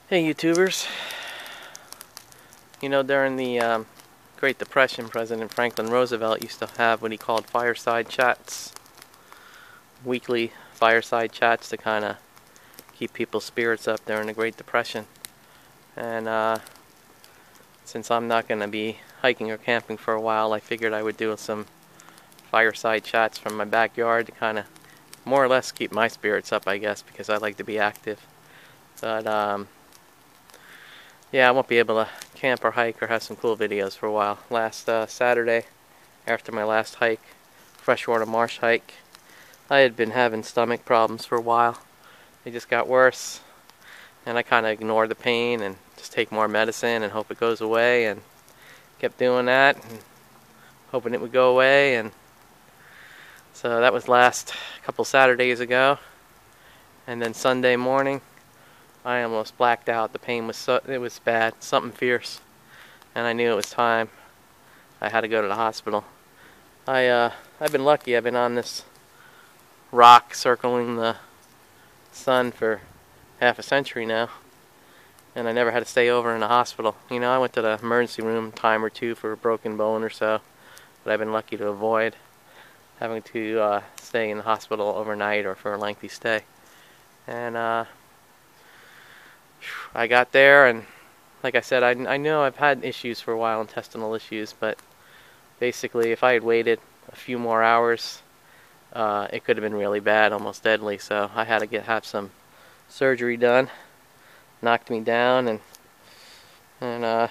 Hey YouTubers, during the Great Depression, President Franklin Roosevelt used to have what he called Fireside Chats, weekly fireside chats to kind of keep people's spirits up during the Great Depression. And since I'm not going to be hiking or camping for a while, I figured I would do some fireside chats from my backyard to kind of more or less keep my spirits up, I guess, because I like to be active. But yeah, I won't be able to camp or hike or have some cool videos for a while. Last Saturday, after my last hike, freshwater marsh hike, I had been having stomach problems for a while. They just got worse, and I kind of ignored the pain and just take more medicine and hope it goes away, and kept doing that and hoping it would go away. And so that was last couple Saturdays ago, and then Sunday morning I almost blacked out. The pain was it was bad, something fierce, and I knew it was time. I had to go to the hospital. I've been lucky. I've been on this rock circling the sun for half a century now, and I never had to stay over in the hospital. I went to the emergency room time or two for a broken bone or so, but I've been lucky to avoid having to stay in the hospital overnight or for a lengthy stay. And I got there, and like I said, I know I've had issues for a while, intestinal issues, but basically if I had waited a few more hours, it could have been really bad, almost deadly. So I had to have some surgery done. Knocked me down, and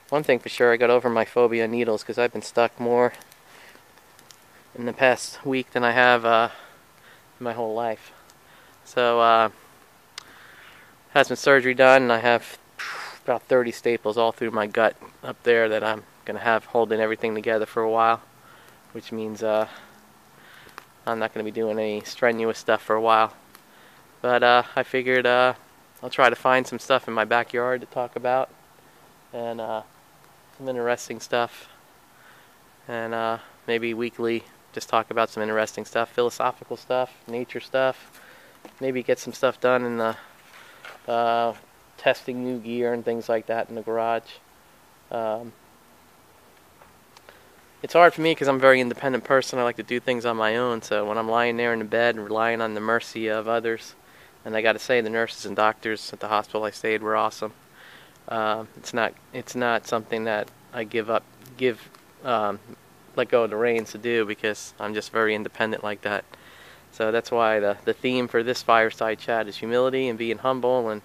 one thing for sure, I got over my phobia of needles, because I've been stuck more in the past week than I have my whole life. So had some surgery done, and I have about 30 staples all through my gut up there that I'm going to have holding everything together for a while, which means I'm not going to be doing any strenuous stuff for a while. But I figured I'll try to find some stuff in my backyard to talk about, and some interesting stuff, and maybe weekly just talk about some interesting stuff, philosophical stuff, nature stuff, maybe get some stuff done in the testing new gear and things like that in the garage. It's hard for me because I'm a very independent person. I like to do things on my own, so when I'm lying there in the bed and relying on the mercy of others, and I got to say, the nurses and doctors at the hospital I stayed were awesome. It's not something that I let go of the reins to do, because I'm just very independent like that. So that's why the theme for this fireside chat is humility and being humble, and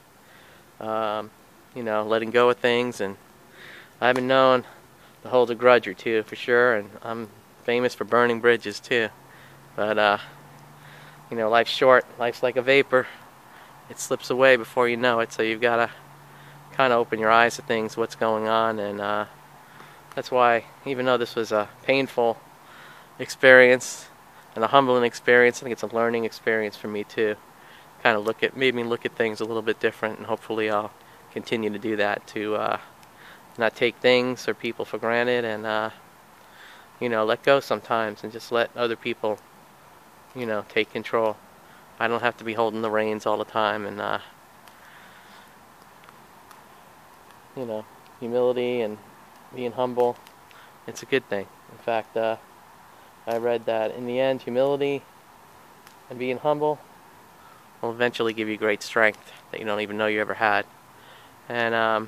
letting go of things. And I've been known to hold a grudge or two for sure, and I'm famous for burning bridges too. But life's short. Life's like a vapor. It slips away before you know it. So you've got to kind of open your eyes to things, what's going on, and that's why, even though this was a painful experience and a humbling experience, I think it's a learning experience for me too. Kind of made me look at things a little bit different, and hopefully I'll continue to do that, to not take things or people for granted, and let go sometimes and just let other people take control. I don't have to be holding the reins all the time, and humility and being humble, it's a good thing. In fact, I read that in the end, humility and being humble will eventually give you great strength that you don't even know you ever had. And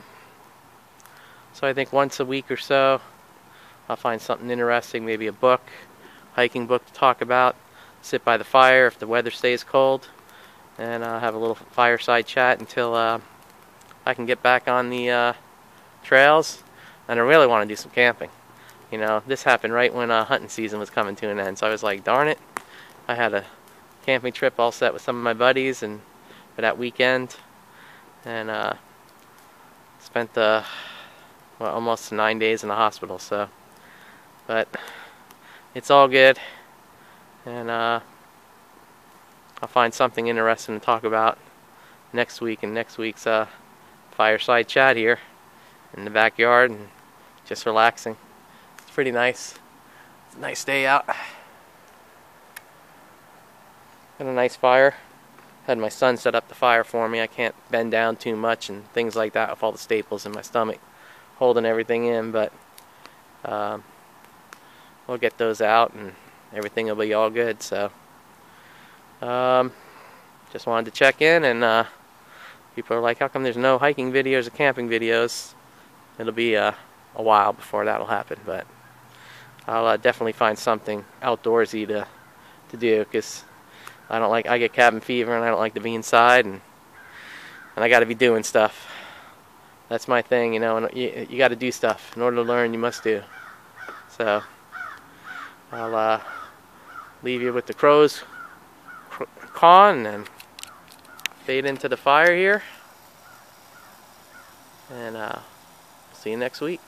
so I think once a week or so, I'll find something interesting, maybe a book, hiking book to talk about, sit by the fire if the weather stays cold, and have a little fireside chat until I can get back on the trails. And I really want to do some camping. This happened right when hunting season was coming to an end, so I was like, darn it. I had a camping trip all set with some of my buddies and for that weekend, and spent almost 9 days in the hospital. So, but it's all good, and I'll find something interesting to talk about next week in next week's fireside chat here in the backyard, and just relaxing. It's pretty nice. It's a nice day out. Got a nice fire Had my son set up the fire for me. I can't bend down too much and things like that with all the staples in my stomach holding everything in, but we'll get those out and everything will be all good. So just wanted to check in, and people are like, how come there's no hiking videos or camping videos? It'll be a while before that'll happen, but I'll definitely find something outdoorsy to do, because I get cabin fever and I don't like to be inside, and I got to be doing stuff. That's my thing, you know, and you got to do stuff. In order to learn, you must do. So I'll leave you with the crows cawing and fade into the fire here, and see you next week.